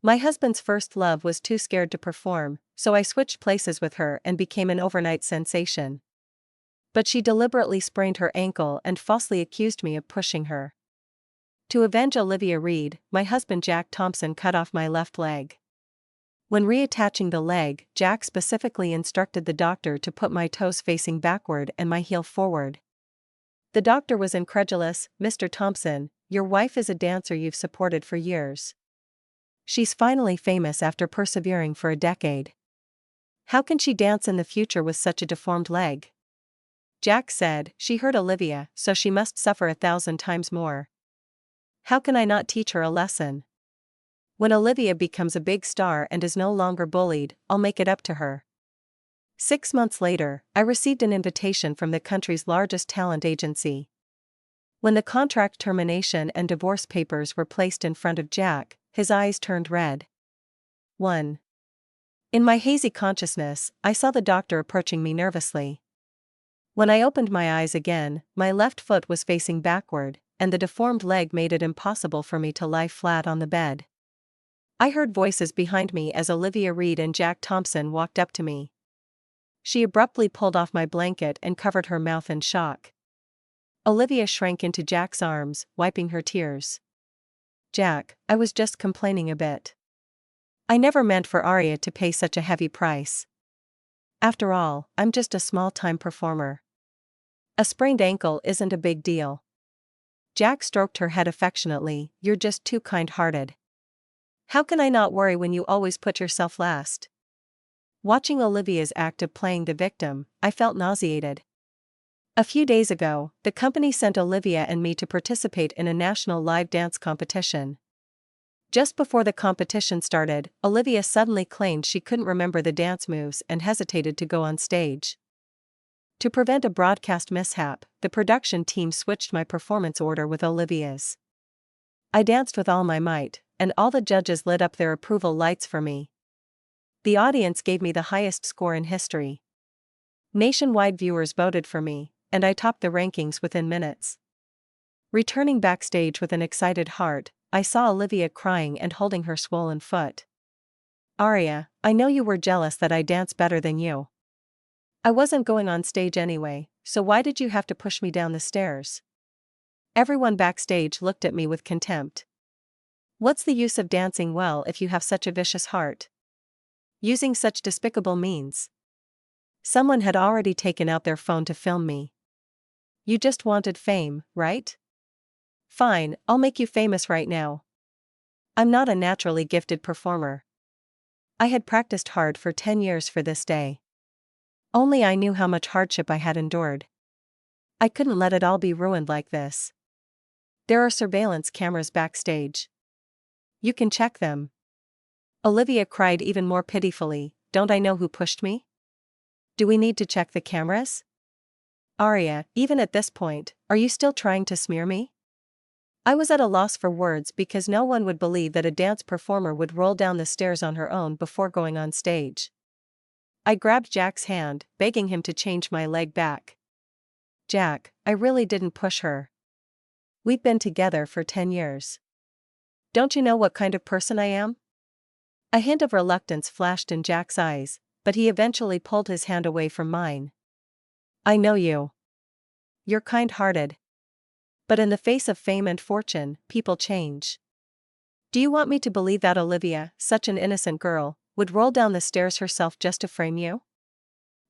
My husband's first love was too scared to perform, so I switched places with her and became an overnight sensation. But she deliberately sprained her ankle and falsely accused me of pushing her. To avenge Olivia Reed, my husband Jack Thompson cut off my left leg. When reattaching the leg, Jack specifically instructed the doctor to put my toes facing backward and my heel forward. The doctor was incredulous. "Mr. Thompson, your wife is a dancer you've supported for years. She's finally famous after persevering for a decade. How can she dance in the future with such a deformed leg?" Jack said, "She hurt Olivia, so she must suffer 1,000 times more. How can I not teach her a lesson? When Olivia becomes a big star and is no longer bullied, I'll make it up to her." 6 months later, I received an invitation from the country's largest talent agency. When the contract termination and divorce papers were placed in front of Jack, his eyes turned red. 1. In my hazy consciousness, I saw the doctor approaching me nervously. When I opened my eyes again, my left foot was facing backward, and the deformed leg made it impossible for me to lie flat on the bed. I heard voices behind me as Olivia Reed and Jack Thompson walked up to me. She abruptly pulled off my blanket and covered her mouth in shock. Olivia shrank into Jack's arms, wiping her tears. "Jack, I was just complaining a bit. I never meant for Aria to pay such a heavy price. After all, I'm just a small-time performer. A sprained ankle isn't a big deal." Jack stroked her head affectionately. "You're just too kind-hearted. How can I not worry when you always put yourself last?" Watching Olivia's act of playing the victim, I felt nauseated. A few days ago, the company sent Olivia and me to participate in a national live dance competition. Just before the competition started, Olivia suddenly claimed she couldn't remember the dance moves and hesitated to go on stage. To prevent a broadcast mishap, the production team switched my performance order with Olivia's. I danced with all my might, and all the judges lit up their approval lights for me. The audience gave me the highest score in history. Nationwide viewers voted for me, and I topped the rankings within minutes. Returning backstage with an excited heart, I saw Olivia crying and holding her swollen foot. "Aria, I know you were jealous that I dance better than you. I wasn't going on stage anyway, so why did you have to push me down the stairs?" Everyone backstage looked at me with contempt. "What's the use of dancing well if you have such a vicious heart? Using such despicable means." Someone had already taken out their phone to film me. "You just wanted fame, right? Fine, I'll make you famous right now." I'm not a naturally gifted performer. I had practiced hard for 10 years for this day. Only I knew how much hardship I had endured. I couldn't let it all be ruined like this. There are surveillance cameras backstage. You can check them. Olivia cried even more pitifully. "Don't I know who pushed me? Do we need to check the cameras? Aria, even at this point, are you still trying to smear me?" I was at a loss for words because no one would believe that a dance performer would roll down the stairs on her own before going on stage. I grabbed Jack's hand, begging him to change my leg back. "Jack, I really didn't push her. We've been together for 10 years. Don't you know what kind of person I am?" A hint of reluctance flashed in Jack's eyes, but he eventually pulled his hand away from mine. "I know you. You're kind-hearted. But in the face of fame and fortune, people change. Do you want me to believe that Olivia, such an innocent girl, would roll down the stairs herself just to frame you?"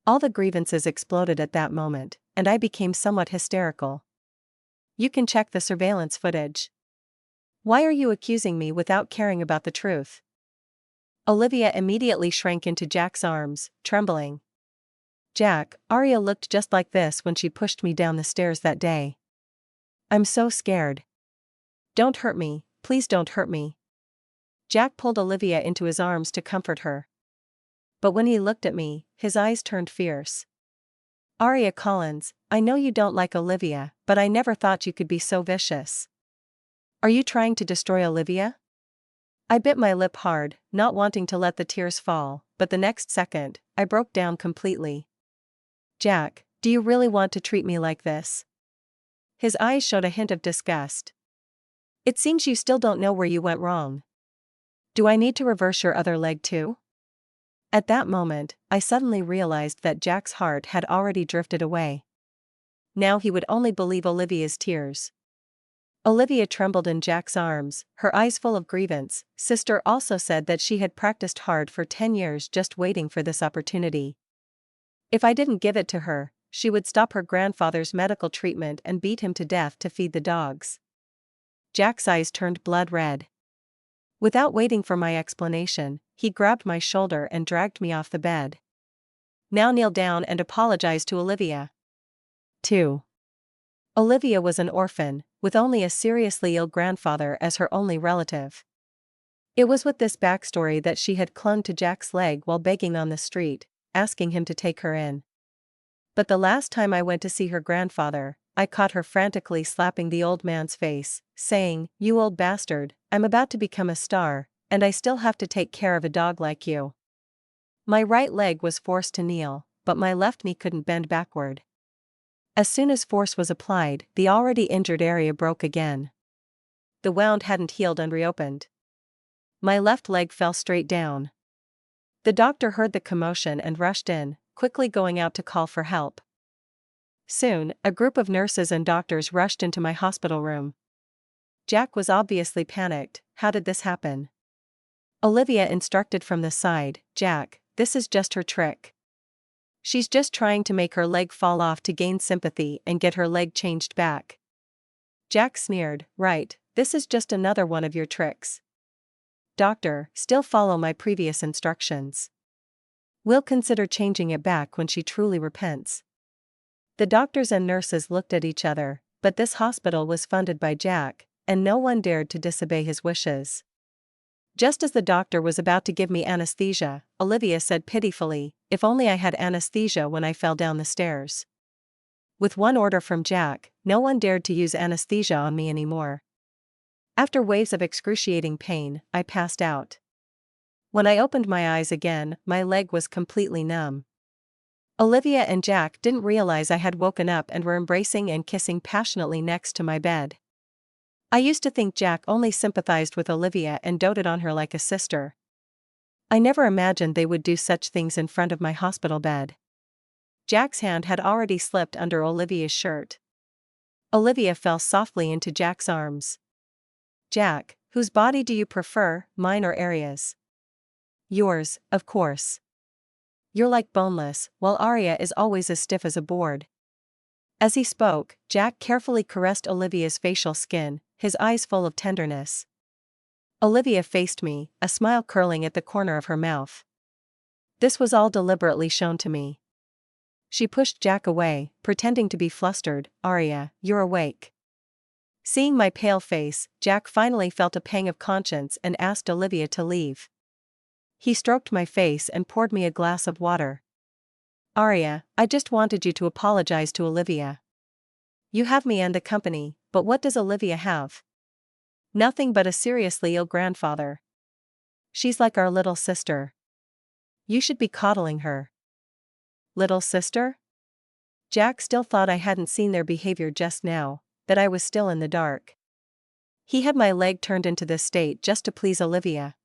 All the grievances exploded at that moment, and I became somewhat hysterical. "You can check the surveillance footage. Why are you accusing me without caring about the truth?" Olivia immediately shrank into Jack's arms, trembling. "Jack, Aria looked just like this when she pushed me down the stairs that day. I'm so scared. Don't hurt me, please don't hurt me." Jack pulled Olivia into his arms to comfort her. But when he looked at me, his eyes turned fierce. "Aria Collins, I know you don't like Olivia, but I never thought you could be so vicious. Are you trying to destroy Olivia?" I bit my lip hard, not wanting to let the tears fall, but the next second, I broke down completely. "Jack, do you really want to treat me like this?" His eyes showed a hint of disgust. "It seems you still don't know where you went wrong. Do I need to reverse your other leg too? At that moment, I suddenly realized that Jack's heart had already drifted away. Now he would only believe Olivia's tears. Olivia trembled in Jack's arms, her eyes full of grievance. Sister also said that she had practiced hard for 10 years just waiting for this opportunity. If I didn't give it to her, she would stop her grandfather's medical treatment and beat him to death to feed the dogs. Jack's eyes turned blood red. Without waiting for my explanation, he grabbed my shoulder and dragged me off the bed. Now kneel down and apologize to Olivia. 2. Olivia was an orphan, with only a seriously ill grandfather as her only relative. It was with this backstory that she had clung to Jack's leg while begging on the street, asking him to take her in. But the last time I went to see her grandfather, I caught her frantically slapping the old man's face, saying, "You old bastard, I'm about to become a star, and I still have to take care of a dog like you." My right leg was forced to kneel, but my left knee couldn't bend backward. As soon as force was applied, the already injured area broke again. The wound hadn't healed and reopened. My left leg fell straight down. The doctor heard the commotion and rushed in, quickly going out to call for help. Soon, a group of nurses and doctors rushed into my hospital room. Jack was obviously panicked. How did this happen? Olivia instructed from the side, "Jack, this is just her trick. She's just trying to make her leg fall off to gain sympathy and get her leg changed back." Jack sneered, "Right, this is just another one of your tricks. Doctor, still follow my previous instructions. We'll consider changing it back when she truly repents." The doctors and nurses looked at each other, but this hospital was funded by Jack, and no one dared to disobey his wishes. Just as the doctor was about to give me anesthesia, Olivia said pitifully, "If only I had anesthesia when I fell down the stairs." With one order from Jack, no one dared to use anesthesia on me anymore. After waves of excruciating pain, I passed out. When I opened my eyes again, my leg was completely numb. Olivia and Jack didn't realize I had woken up and were embracing and kissing passionately next to my bed. I used to think Jack only sympathized with Olivia and doted on her like a sister. I never imagined they would do such things in front of my hospital bed. Jack's hand had already slipped under Olivia's shirt. Olivia fell softly into Jack's arms. "Jack, whose body do you prefer, mine or Aria's?" "Yours, of course. You're like boneless, while Aria is always as stiff as a board." As he spoke, Jack carefully caressed Olivia's facial skin, his eyes full of tenderness. Olivia faced me, a smile curling at the corner of her mouth. This was all deliberately shown to me. She pushed Jack away, pretending to be flustered. "Aria, you're awake." Seeing my pale face, Jack finally felt a pang of conscience and asked Olivia to leave. He stroked my face and poured me a glass of water. "Aria, I just wanted you to apologize to Olivia. You have me and the company, but what does Olivia have? Nothing but a seriously ill grandfather. She's like our little sister. You should be coddling her." Little sister? Jack still thought I hadn't seen their behavior just now, that I was still in the dark. He had my leg turned into this state just to please Olivia.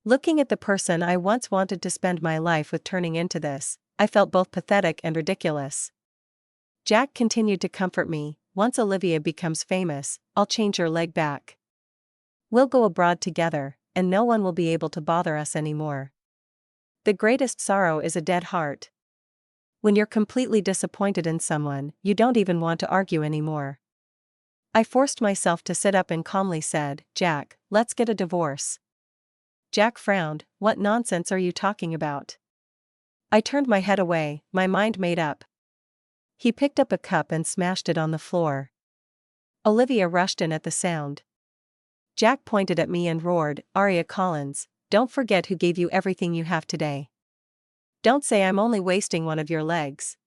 Looking at the person I once wanted to spend my life with turning into this, I felt both pathetic and ridiculous. Jack continued to comfort me, "Once Olivia becomes famous, I'll change your leg back. We'll go abroad together, and no one will be able to bother us anymore." The greatest sorrow is a dead heart. When you're completely disappointed in someone, you don't even want to argue anymore. I forced myself to sit up and calmly said, "Jack, let's get a divorce." Jack frowned. "What nonsense are you talking about?" I turned my head away, my mind made up. He picked up a cup and smashed it on the floor. Olivia rushed in at the sound. Jack pointed at me and roared, "Aria Collins, don't forget who gave you everything you have today. Don't say I'm only wasting one of your legs.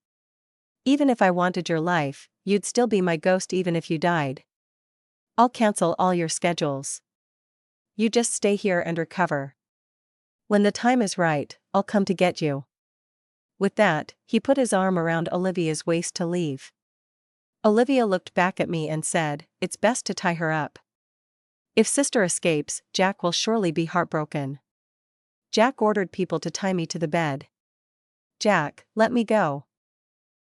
Even if I wanted your life, you'd still be my ghost even if you died. I'll cancel all your schedules. You just stay here and recover. When the time is right, I'll come to get you." With that, he put his arm around Olivia's waist to leave. Olivia looked back at me and said, "It's best to tie her up." If sister escapes, Jack will surely be heartbroken. Jack ordered people to tie me to the bed. Jack, let me go.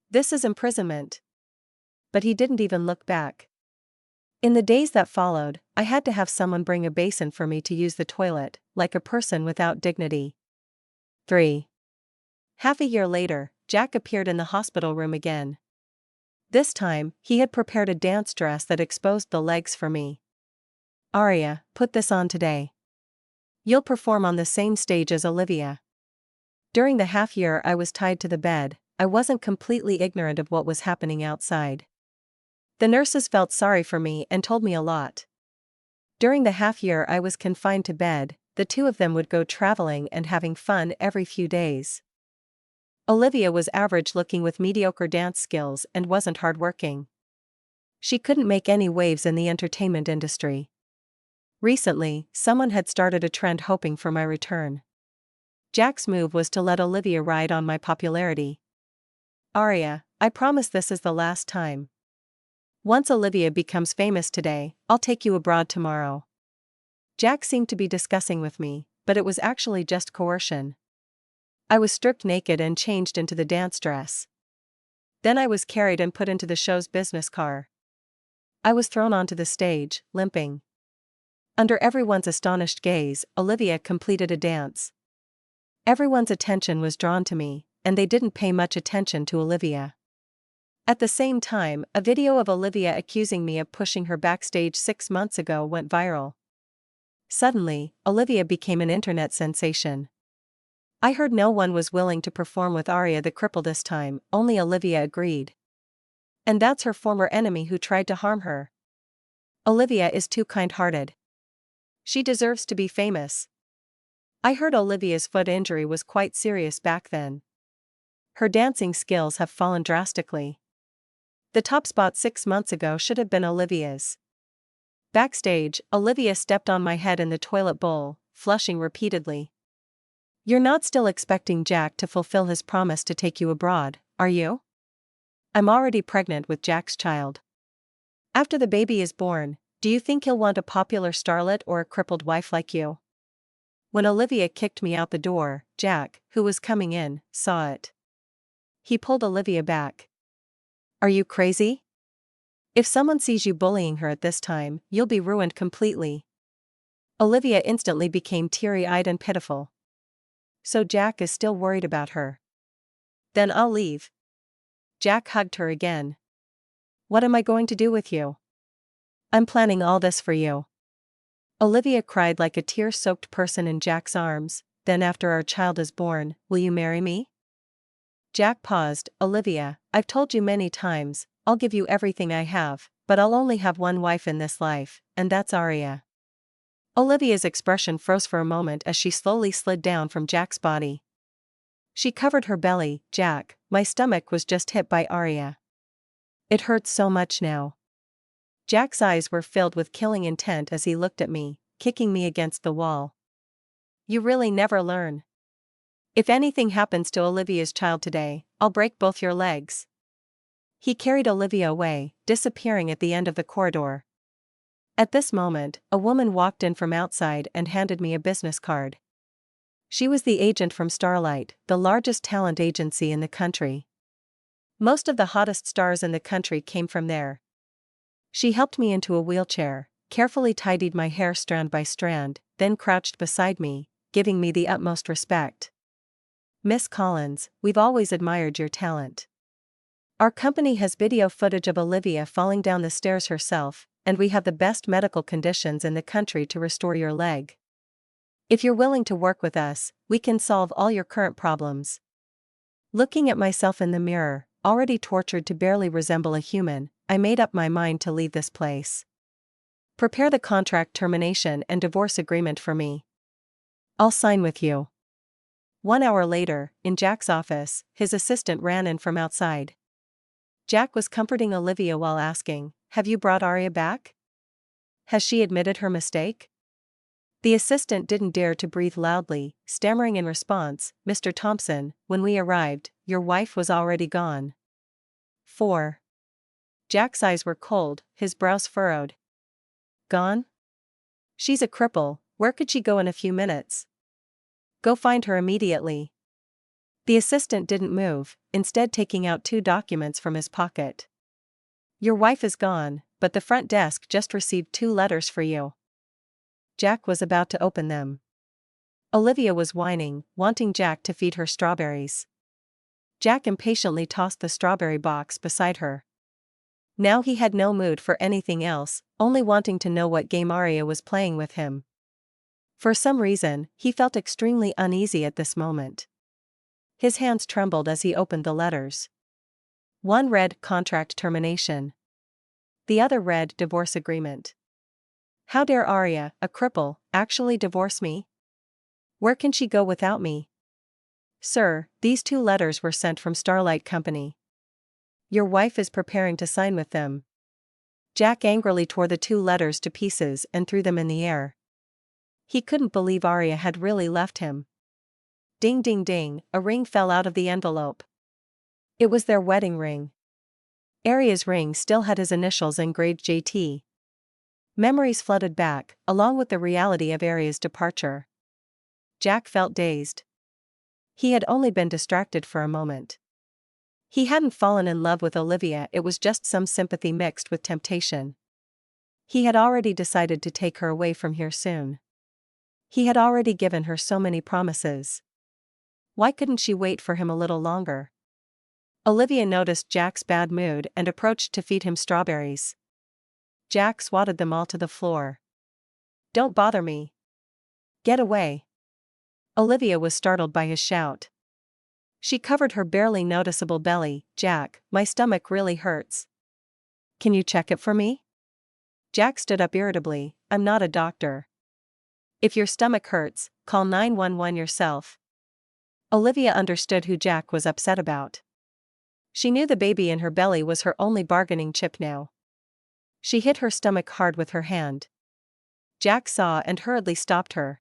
This is imprisonment. But he didn't even look back. In the days that followed, I had to have someone bring a basin for me to use the toilet, like a person without dignity. 3. Half a year later, Jack appeared in the hospital room again. This time, he had prepared a dance dress that exposed the legs for me. Aria, put this on today. You'll perform on the same stage as Olivia. During the half year I was tied to the bed, I wasn't completely ignorant of what was happening outside. The nurses felt sorry for me and told me a lot. During the half year I was confined to bed, the two of them would go traveling and having fun every few days. Olivia was average looking with mediocre dance skills and wasn't hardworking. She couldn't make any waves in the entertainment industry. Recently, someone had started a trend hoping for my return. Jack's move was to let Olivia ride on my popularity. Aria, I promise this is the last time. Once Olivia becomes famous today, I'll take you abroad tomorrow. Jack seemed to be discussing with me, but it was actually just coercion. I was stripped naked and changed into the dance dress. Then I was carried and put into the show's business car. I was thrown onto the stage, limping. Under everyone's astonished gaze, Olivia completed a dance. Everyone's attention was drawn to me, and they didn't pay much attention to Olivia. At the same time, a video of Olivia accusing me of pushing her backstage 6 months ago went viral. Suddenly, Olivia became an internet sensation. I heard no one was willing to perform with Aria the cripple this time, only Olivia agreed. And that's her former enemy who tried to harm her. Olivia is too kind-hearted. She deserves to be famous. I heard Olivia's foot injury was quite serious back then. Her dancing skills have fallen drastically. The top spot 6 months ago should have been Olivia's. Backstage, Olivia stepped on my head in the toilet bowl, flushing repeatedly. You're not still expecting Jack to fulfill his promise to take you abroad, are you? I'm already pregnant with Jack's child. After the baby is born, do you think he'll want a popular starlet or a crippled wife like you? When Olivia kicked me out the door, Jack, who was coming in, saw it. He pulled Olivia back. Are you crazy? If someone sees you bullying her at this time, you'll be ruined completely. Olivia instantly became teary-eyed and pitiful. So Jack is still worried about her. Then I'll leave. Jack hugged her again. What am I going to do with you? I'm planning all this for you. Olivia cried like a tear-soaked person in Jack's arms. Then after our child is born, will you marry me? Jack paused. Olivia, I've told you many times, I'll give you everything I have, but I'll only have one wife in this life, and that's Aria. Olivia's expression froze for a moment as she slowly slid down from Jack's body. She covered her belly. Jack, my stomach was just hit by Aria. It hurts so much now. Jack's eyes were filled with killing intent as he looked at me, kicking me against the wall. You really never learn. If anything happens to Olivia's child today, I'll break both your legs. He carried Olivia away, disappearing at the end of the corridor. At this moment, a woman walked in from outside and handed me a business card. She was the agent from Starlight, the largest talent agency in the country. Most of the hottest stars in the country came from there. She helped me into a wheelchair, carefully tidied my hair strand by strand, then crouched beside me, giving me the utmost respect. Miss Collins, we've always admired your talent. Our company has video footage of Olivia falling down the stairs herself, and we have the best medical conditions in the country to restore your leg. If you're willing to work with us, we can solve all your current problems. Looking at myself in the mirror, already tortured to barely resemble a human, I made up my mind to leave this place. Prepare the contract termination and divorce agreement for me. I'll sign with you. 1 hour later, in Jack's office, his assistant ran in from outside. Jack was comforting Olivia while asking, have you brought Aria back? Has she admitted her mistake? The assistant didn't dare to breathe loudly, stammering in response, Mr. Thompson, when we arrived, your wife was already gone. 4. Jack's eyes were cold, his brows furrowed. Gone? She's a cripple, where could she go in a few minutes? Go find her immediately. The assistant didn't move, instead taking out 2 documents from his pocket. Your wife is gone, but the front desk just received 2 letters for you. Jack was about to open them. Olivia was whining, wanting Jack to feed her strawberries. Jack impatiently tossed the strawberry box beside her. Now he had no mood for anything else, only wanting to know what game Arya was playing with him. For some reason, he felt extremely uneasy at this moment. His hands trembled as he opened the letters. One read contract termination. The other read divorce agreement. How dare Arya, a cripple, actually divorce me? Where can she go without me? Sir, these 2 letters were sent from Starlight Company. Your wife is preparing to sign with them. Jack angrily tore the 2 letters to pieces and threw them in the air. He couldn't believe Arya had really left him. Ding ding ding, a ring fell out of the envelope. It was their wedding ring. Arya's ring still had his initials engraved JT. Memories flooded back, along with the reality of Arya's departure. Jack felt dazed. He had only been distracted for a moment. He hadn't fallen in love with Olivia, it was just some sympathy mixed with temptation. He had already decided to take her away from here soon. He had already given her so many promises. Why couldn't she wait for him a little longer? Olivia noticed Jack's bad mood and approached to feed him strawberries. Jack swatted them all to the floor. Don't bother me. Get away. Olivia was startled by his shout. She covered her barely noticeable belly. Jack, my stomach really hurts. Can you check it for me? Jack stood up irritably. I'm not a doctor. If your stomach hurts, call 911 yourself. Olivia understood who Jack was upset about. She knew the baby in her belly was her only bargaining chip now. She hit her stomach hard with her hand. Jack saw and hurriedly stopped her.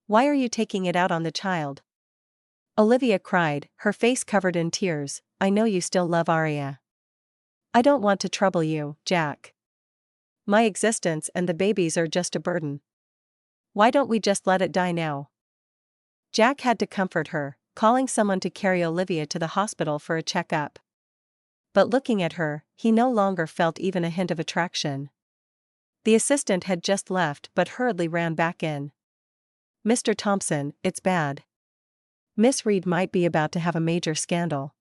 Why are you taking it out on the child? Olivia cried, her face covered in tears. I know you still love Arya. I don't want to trouble you, Jack. My existence and the babies are just a burden. Why don't we just let it die now? Jack had to comfort her, calling someone to carry Olivia to the hospital for a checkup. But looking at her, he no longer felt even a hint of attraction. The assistant had just left but hurriedly ran back in. Mr. Thompson, it's bad. Miss Reed might be about to have a major scandal.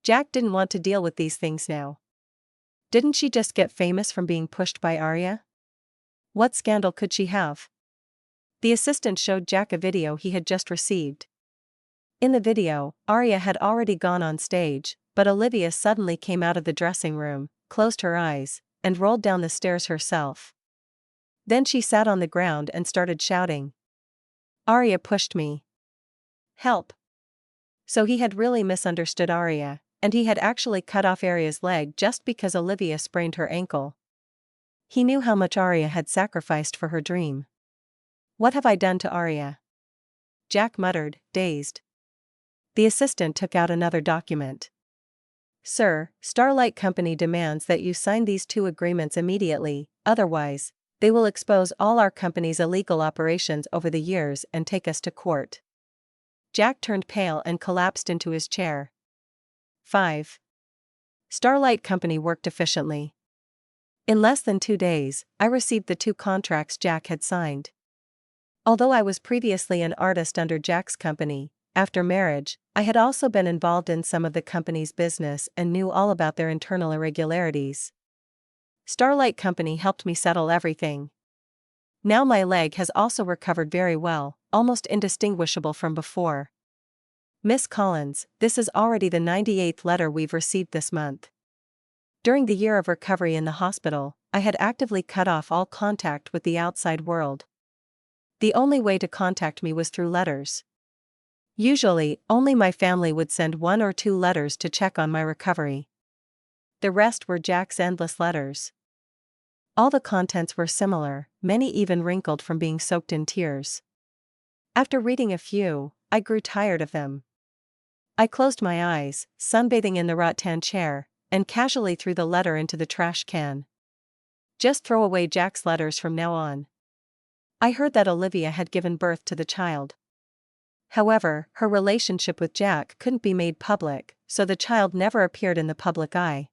Jack didn't want to deal with these things now. Didn't she just get famous from being pushed by Arya? What scandal could she have? The assistant showed Jack a video he had just received. In the video, Arya had already gone on stage, but Olivia suddenly came out of the dressing room, closed her eyes, and rolled down the stairs herself. Then she sat on the ground and started shouting. Arya pushed me. Help. So he had really misunderstood Arya, and he had actually cut off Arya's leg just because Olivia sprained her ankle. He knew how much Arya had sacrificed for her dream. What have I done to Arya? Jack muttered, dazed. The assistant took out another document. Sir, Starlight Company demands that you sign these 2 agreements immediately, otherwise, they will expose all our company's illegal operations over the years and take us to court. Jack turned pale and collapsed into his chair. 5. Starlight Company worked efficiently. In less than 2 days, I received the 2 contracts Jack had signed. Although I was previously an artist under Jack's company, after marriage, I had also been involved in some of the company's business and knew all about their internal irregularities. Starlight Company helped me settle everything. Now my leg has also recovered very well, almost indistinguishable from before. Miss Collins, this is already the 98th letter we've received this month. During the year of recovery in the hospital, I had actively cut off all contact with the outside world. The only way to contact me was through letters. Usually, only my family would send 1 or 2 letters to check on my recovery. The rest were Jack's endless letters. All the contents were similar, many even wrinkled from being soaked in tears. After reading a few, I grew tired of them. I closed my eyes, sunbathing in the rattan chair, and casually threw the letter into the trash can. Just throw away Jack's letters from now on. I heard that Olivia had given birth to the child. However, her relationship with Jack couldn't be made public, so the child never appeared in the public eye.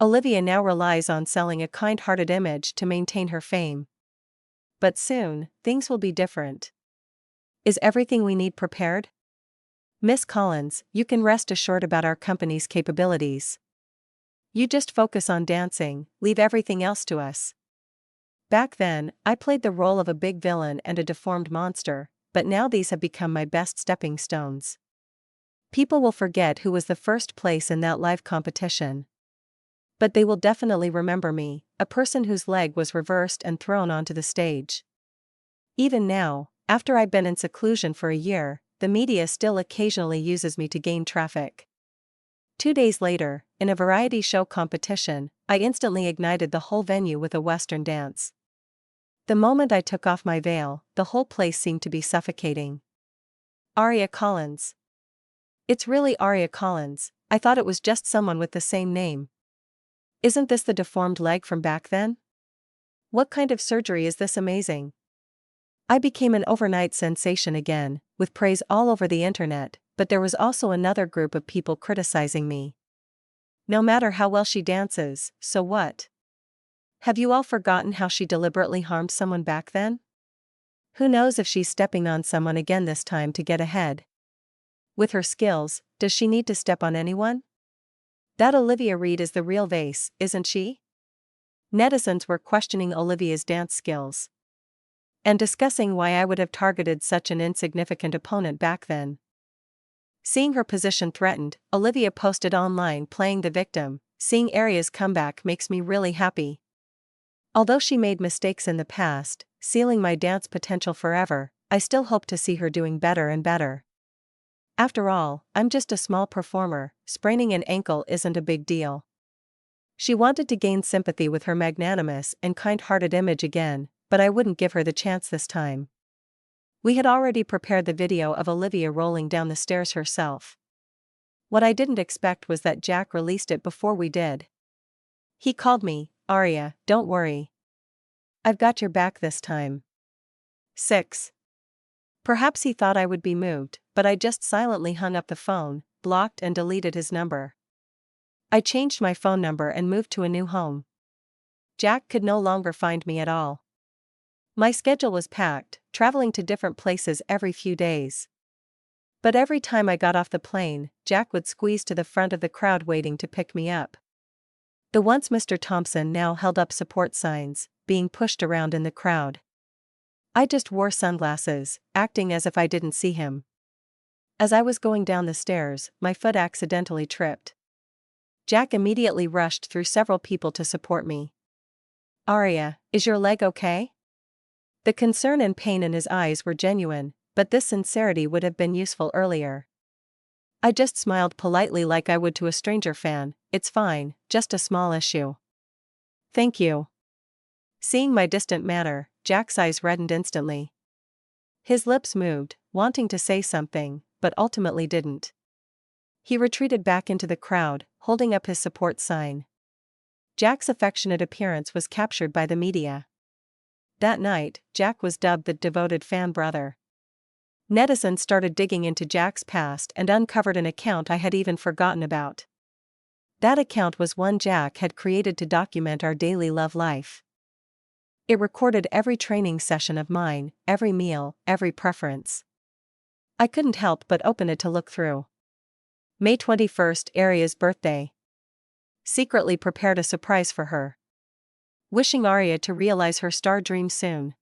Olivia now relies on selling a kind-hearted image to maintain her fame. But soon, things will be different. Is everything we need prepared? Miss Collins, you can rest assured about our company's capabilities. You just focus on dancing, leave everything else to us. Back then, I played the role of a big villain and a deformed monster, but now these have become my best stepping stones. People will forget who was the first place in that live competition. But they will definitely remember me, a person whose leg was reversed and thrown onto the stage. Even now, after I've been in seclusion for a year, the media still occasionally uses me to gain traffic. 2 days later, in a variety show competition, I instantly ignited the whole venue with a Western dance. The moment I took off my veil, the whole place seemed to be suffocating. Aria Collins. It's really Aria Collins, I thought it was just someone with the same name. Isn't this the deformed leg from back then? What kind of surgery is this amazing? I became an overnight sensation again, with praise all over the internet, but there was also another group of people criticizing me. No matter how well she dances, so what? Have you all forgotten how she deliberately harmed someone back then? Who knows if she's stepping on someone again this time to get ahead? With her skills, does she need to step on anyone? That Olivia Reed is the real vase, isn't she? Netizens were questioning Olivia's dance skills and discussing why I would have targeted such an insignificant opponent back then. Seeing her position threatened, Olivia posted online playing the victim. Seeing Aria's comeback makes me really happy. Although she made mistakes in the past, sealing my dance potential forever, I still hope to see her doing better and better. After all, I'm just a small performer, spraining an ankle isn't a big deal. She wanted to gain sympathy with her magnanimous and kind-hearted image again, but I wouldn't give her the chance this time. We had already prepared the video of Olivia rolling down the stairs herself. What I didn't expect was that Jack released it before we did. He called me, Aria, don't worry. I've got your back this time. 6. Perhaps he thought I would be moved, but I just silently hung up the phone, blocked and deleted his number. I changed my phone number and moved to a new home. Jack could no longer find me at all. My schedule was packed, traveling to different places every few days. But every time I got off the plane, Jack would squeeze to the front of the crowd waiting to pick me up. The once Mr. Thompson now held up support signs, being pushed around in the crowd. I just wore sunglasses, acting as if I didn't see him. As I was going down the stairs, my foot accidentally tripped. Jack immediately rushed through several people to support me. Aria, is your leg okay? The concern and pain in his eyes were genuine, but this sincerity would have been useful earlier. I just smiled politely like I would to a stranger fan. It's fine, just a small issue. Thank you. Seeing my distant manner, Jack's eyes reddened instantly. His lips moved, wanting to say something, but ultimately didn't. He retreated back into the crowd, holding up his support sign. Jack's affectionate appearance was captured by the media. That night, Jack was dubbed the devoted fan brother. Netizens started digging into Jack's past and uncovered an account I had even forgotten about. That account was one Jack had created to document our daily love life. It recorded every training session of mine, every meal, every preference. I couldn't help but open it to look through. May 21st, Aria's birthday. Secretly prepared a surprise for her. Wishing Aria to realize her star dream soon.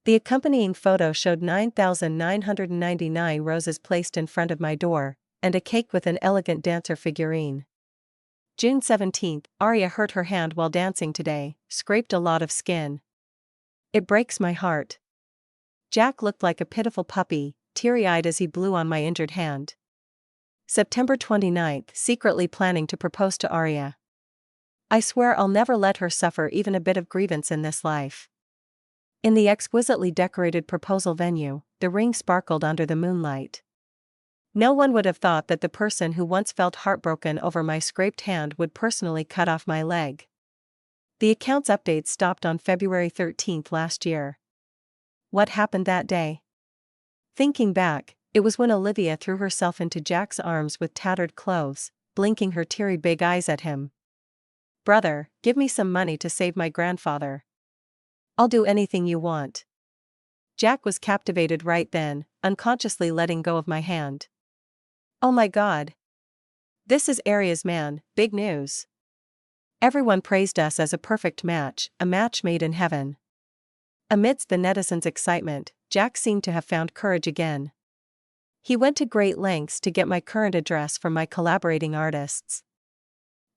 The accompanying photo showed 9,999 roses placed in front of my door, and a cake with an elegant dancer figurine. June 17th, Aria hurt her hand while dancing today, scraped a lot of skin. It breaks my heart. Jack looked like a pitiful puppy, teary-eyed as he blew on my injured hand. September 29th, secretly planning to propose to Aria. I swear I'll never let her suffer even a bit of grievance in this life. In the exquisitely decorated proposal venue, the ring sparkled under the moonlight. No one would have thought that the person who once felt heartbroken over my scraped hand would personally cut off my leg. The account's updates stopped on February 13th last year. What happened that day? Thinking back, it was when Olivia threw herself into Jack's arms with tattered clothes, blinking her teary big eyes at him. "Brother, give me some money to save my grandfather. I'll do anything you want." Jack was captivated right then, unconsciously letting go of my hand. "Oh my God. This is Aria's man, big news." Everyone praised us as a perfect match, a match made in heaven. Amidst the netizens' excitement, Jack seemed to have found courage again. He went to great lengths to get my current address from my collaborating artists.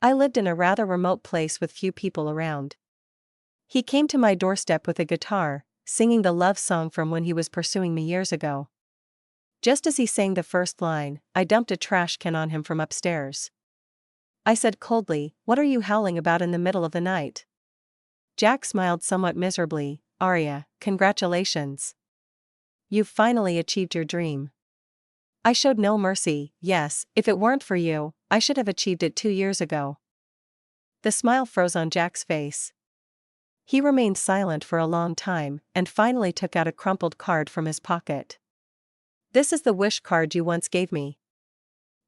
I lived in a rather remote place with few people around. He came to my doorstep with a guitar, singing the love song from when he was pursuing me years ago. Just as he sang the first line, I dumped a trash can on him from upstairs. I said coldly, "What are you howling about in the middle of the night?" Jack smiled somewhat miserably. "Aria, congratulations. You've finally achieved your dream." I showed no mercy. "Yes, if it weren't for you, I should have achieved it 2 years ago." The smile froze on Jack's face. He remained silent for a long time, and finally took out a crumpled card from his pocket. "This is the wish card you once gave me.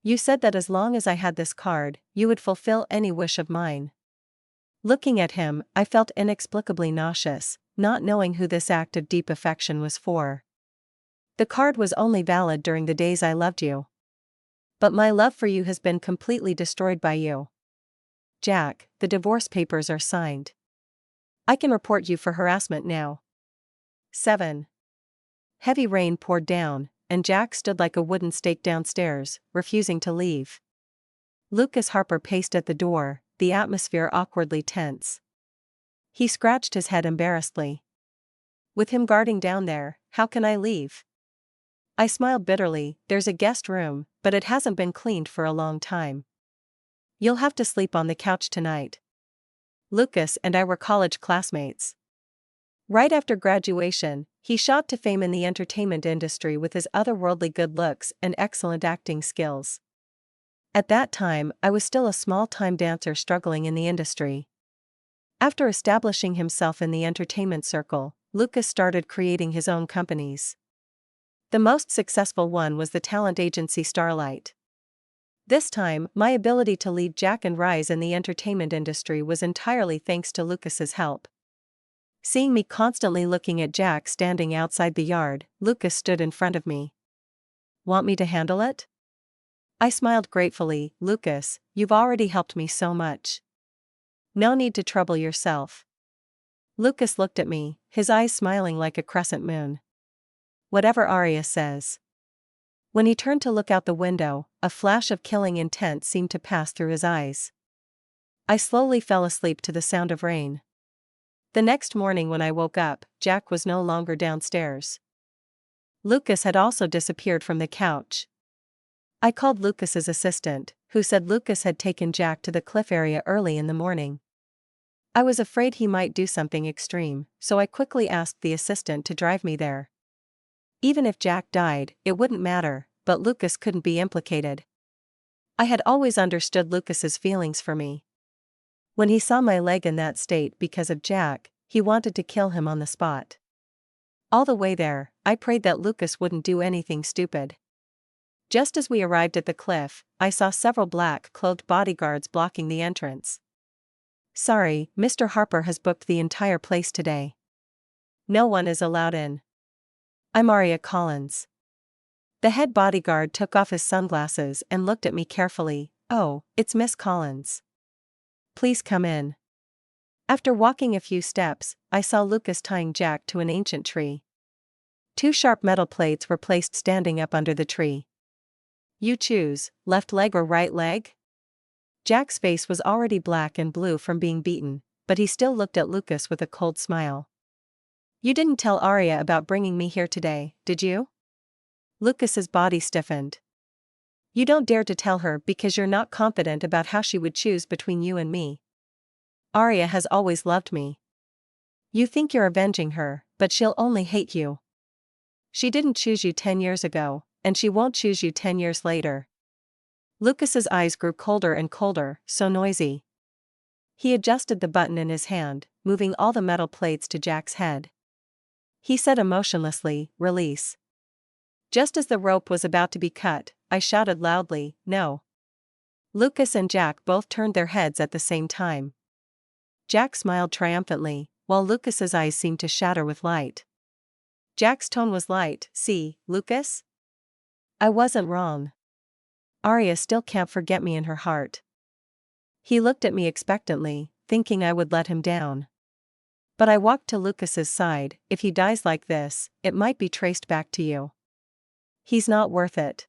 You said that as long as I had this card, you would fulfill any wish of mine." Looking at him, I felt inexplicably nauseous, not knowing who this act of deep affection was for. "The card was only valid during the days I loved you. But my love for you has been completely destroyed by you. Jack, the divorce papers are signed. I can report you for harassment now." 7. Heavy rain poured down, and Jack stood like a wooden stake downstairs, refusing to leave. Lucas Harper paced at the door, the atmosphere awkwardly tense. He scratched his head embarrassedly. "With him guarding down there, how can I leave?" I smiled bitterly. "There's a guest room, but it hasn't been cleaned for a long time. You'll have to sleep on the couch tonight." Lucas and I were college classmates. Right after graduation, he shot to fame in the entertainment industry with his otherworldly good looks and excellent acting skills. At that time, I was still a small-time dancer struggling in the industry. After establishing himself in the entertainment circle, Lucas started creating his own companies. The most successful one was the talent agency Starlight. This time, my ability to lead Jack and rise in the entertainment industry was entirely thanks to Lucas's help. Seeing me constantly looking at Jack standing outside the yard, Lucas stood in front of me. "Want me to handle it?" I smiled gratefully. "Lucas, you've already helped me so much. No need to trouble yourself." Lucas looked at me, his eyes smiling like a crescent moon. "Whatever Aria says." When he turned to look out the window, a flash of killing intent seemed to pass through his eyes. I slowly fell asleep to the sound of rain. The next morning when I woke up, Jack was no longer downstairs. Lucas had also disappeared from the couch. I called Lucas's assistant, who said Lucas had taken Jack to the cliff area early in the morning. I was afraid he might do something extreme, so I quickly asked the assistant to drive me there. Even if Jack died, it wouldn't matter, but Lucas couldn't be implicated. I had always understood Lucas's feelings for me. When he saw my leg in that state because of Jack, he wanted to kill him on the spot. All the way there, I prayed that Lucas wouldn't do anything stupid. Just as we arrived at the cliff, I saw several black-clothed bodyguards blocking the entrance. "Sorry, Mr. Harper has booked the entire place today. No one is allowed in." "I'm Aria Collins." The head bodyguard took off his sunglasses and looked at me carefully. "Oh, it's Miss Collins. Please come in." After walking a few steps, I saw Lucas tying Jack to an ancient tree. 2 sharp metal plates were placed standing up under the tree. "You choose, left leg or right leg?" Jack's face was already black and blue from being beaten, but he still looked at Lucas with a cold smile. "You didn't tell Aria about bringing me here today, did you?" Lucas's body stiffened. "You don't dare to tell her because you're not confident about how she would choose between you and me. Aria has always loved me. You think you're avenging her, but she'll only hate you. She didn't choose you 10 years ago, and she won't choose you 10 years later." Lucas's eyes grew colder and colder, so noisy. He adjusted the button in his hand, moving all the metal plates to Jack's head. He said emotionlessly, "Release." Just as the rope was about to be cut, I shouted loudly, "No." Lucas and Jack both turned their heads at the same time. Jack smiled triumphantly, while Lucas's eyes seemed to shatter with light. Jack's tone was light. "See, Lucas? I wasn't wrong. Arya still can't forget me in her heart." He looked at me expectantly, thinking I would let him down. But I walked to Lucas's side. "If he dies like this, it might be traced back to you. He's not worth it.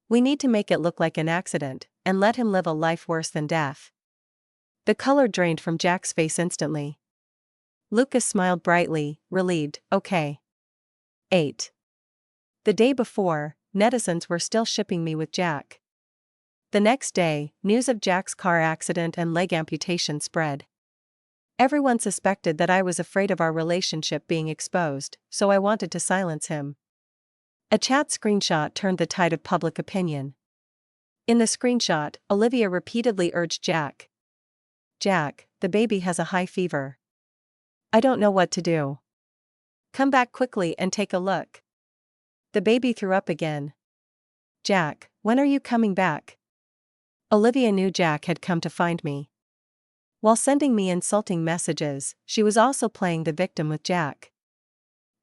We need to make it look like an accident, and let him live a life worse than death." The color drained from Jack's face instantly. Lucas smiled brightly, relieved. "Okay." 8. The day before, netizens were still shipping me with Jack. The next day, news of Jack's car accident and leg amputation spread. Everyone suspected that I was afraid of our relationship being exposed, so I wanted to silence him. A chat screenshot turned the tide of public opinion. In the screenshot, Olivia repeatedly urged Jack. "Jack, the baby has a high fever. I don't know what to do. Come back quickly and take a look. The baby threw up again. Jack, when are you coming back?" Olivia knew Jack had come to find me. While sending me insulting messages, she was also playing the victim with Jack.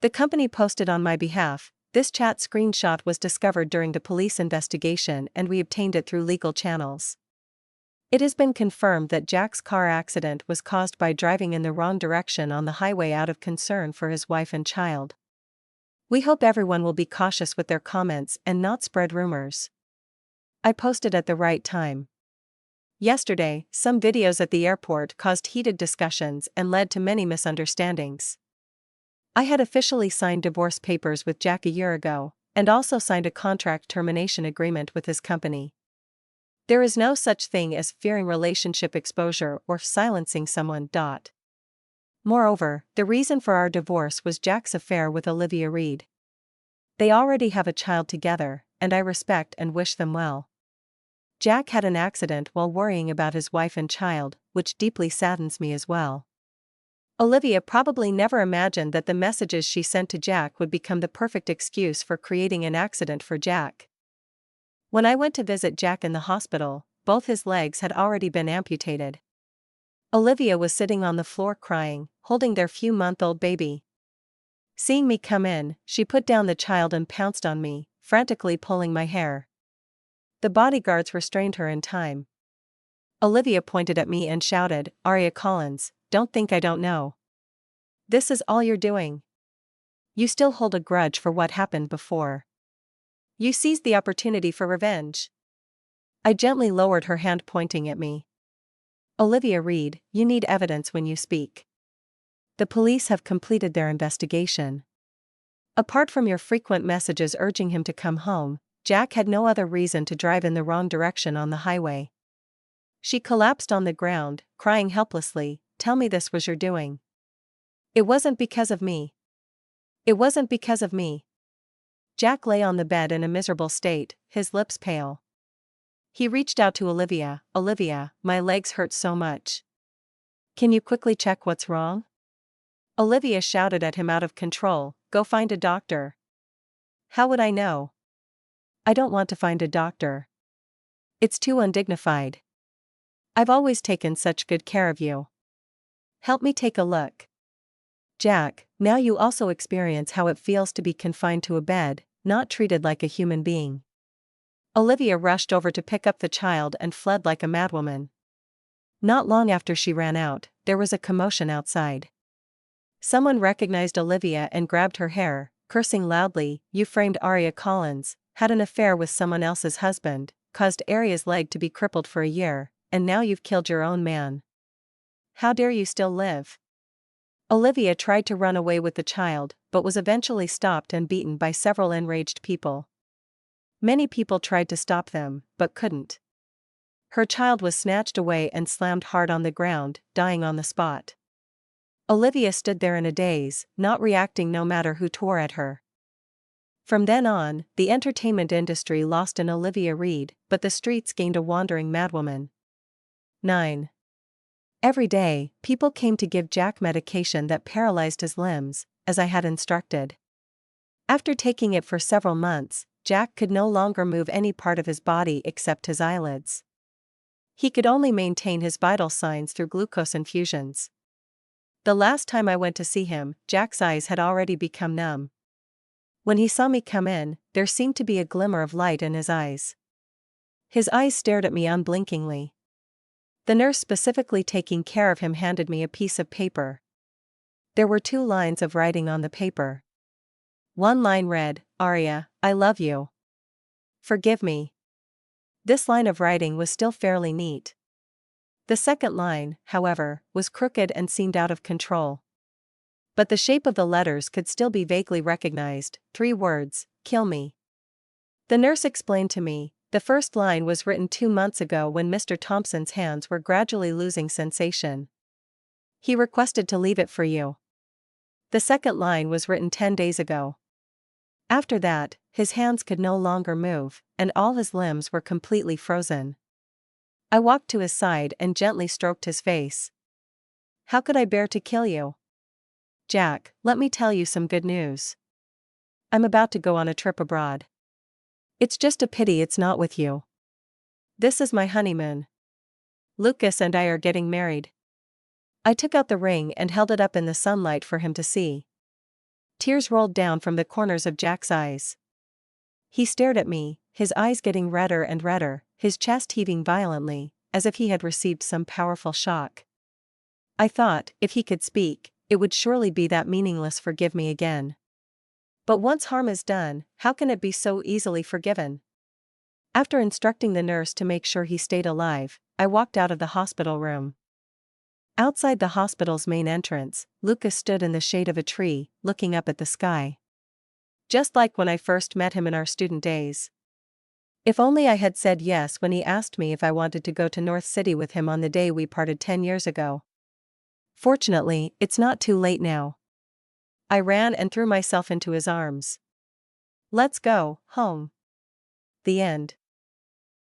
The company posted on my behalf. This chat screenshot was discovered during the police investigation and we obtained it through legal channels. It has been confirmed that Jack's car accident was caused by driving in the wrong direction on the highway out of concern for his wife and child. We hope everyone will be cautious with their comments and not spread rumors. I posted at the right time. Yesterday, some videos at the airport caused heated discussions and led to many misunderstandings. I had officially signed divorce papers with Jack a year ago, and also signed a contract termination agreement with his company. There is no such thing as fearing relationship exposure or silencing someone. Moreover, the reason for our divorce was Jack's affair with Olivia Reed. They already have a child together, and I respect and wish them well. Jack had an accident while worrying about his wife and child, which deeply saddens me as well. Olivia probably never imagined that the messages she sent to Jack would become the perfect excuse for creating an accident for Jack. When I went to visit Jack in the hospital, both his legs had already been amputated. Olivia was sitting on the floor crying, holding their few-month-old baby. Seeing me come in, she put down the child and pounced on me, frantically pulling my hair. The bodyguards restrained her in time. Olivia pointed at me and shouted, "Arya Collins, don't think I don't know. This is all you're doing. You still hold a grudge for what happened before. You seized the opportunity for revenge." I gently lowered her hand pointing at me. "Olivia Reed, you need evidence when you speak. The police have completed their investigation. Apart from your frequent messages urging him to come home, Jack had no other reason to drive in the wrong direction on the highway." She collapsed on the ground, crying helplessly, "Tell me this was your doing. It wasn't because of me. It wasn't because of me." Jack lay on the bed in a miserable state, his lips pale. He reached out to Olivia. "Olivia, my legs hurt so much. Can you quickly check what's wrong?" Olivia shouted at him out of control, "Go find a doctor." "How would I know? I don't want to find a doctor. It's too undignified. I've always taken such good care of you. Help me take a look." "Jack, now you also experience how it feels to be confined to a bed, not treated like a human being." Olivia rushed over to pick up the child and fled like a madwoman. Not long after she ran out, there was a commotion outside. Someone recognized Olivia and grabbed her hair, cursing loudly, "You framed Arya Collins, had an affair with someone else's husband, caused Arya's leg to be crippled for a year, and now you've killed your own man. How dare you still live?" Olivia tried to run away with the child, but was eventually stopped and beaten by several enraged people. Many people tried to stop them, but couldn't. Her child was snatched away and slammed hard on the ground, dying on the spot. Olivia stood there in a daze, not reacting no matter who tore at her. From then on, the entertainment industry lost an Olivia Reed, but the streets gained a wandering madwoman. 9. Every day, people came to give Jack medication that paralyzed his limbs, as I had instructed. After taking it for several months, Jack could no longer move any part of his body except his eyelids. He could only maintain his vital signs through glucose infusions. The last time I went to see him, Jack's eyes had already become numb. When he saw me come in, there seemed to be a glimmer of light in his eyes. His eyes stared at me unblinkingly. The nurse specifically taking care of him handed me a piece of paper. There were 2 lines of writing on the paper. One line read, "Arya, I love you. Forgive me." This line of writing was still fairly neat. The second line, however, was crooked and seemed out of control. But the shape of the letters could still be vaguely recognized, 3 words, "Kill me." The nurse explained to me, the first line was written 2 months ago when Mr. Thompson's hands were gradually losing sensation. He requested to leave it for you. The second line was written 10 days ago. After that, his hands could no longer move, and all his limbs were completely frozen. I walked to his side and gently stroked his face. "How could I bear to kill you? Jack, let me tell you some good news. I'm about to go on a trip abroad. It's just a pity it's not with you. This is my honeymoon. Lucas and I are getting married." I took out the ring and held it up in the sunlight for him to see. Tears rolled down from the corners of Jack's eyes. He stared at me, his eyes getting redder and redder, his chest heaving violently, as if he had received some powerful shock. I thought, if he could speak, it would surely be that meaningless "forgive me" again. But once harm is done, how can it be so easily forgiven? After instructing the nurse to make sure he stayed alive, I walked out of the hospital room. Outside the hospital's main entrance, Lucas stood in the shade of a tree, looking up at the sky. Just like when I first met him in our student days. If only I had said yes when he asked me if I wanted to go to North City with him on the day we parted 10 years ago. Fortunately, it's not too late now. I ran and threw myself into his arms. "Let's go home." The end.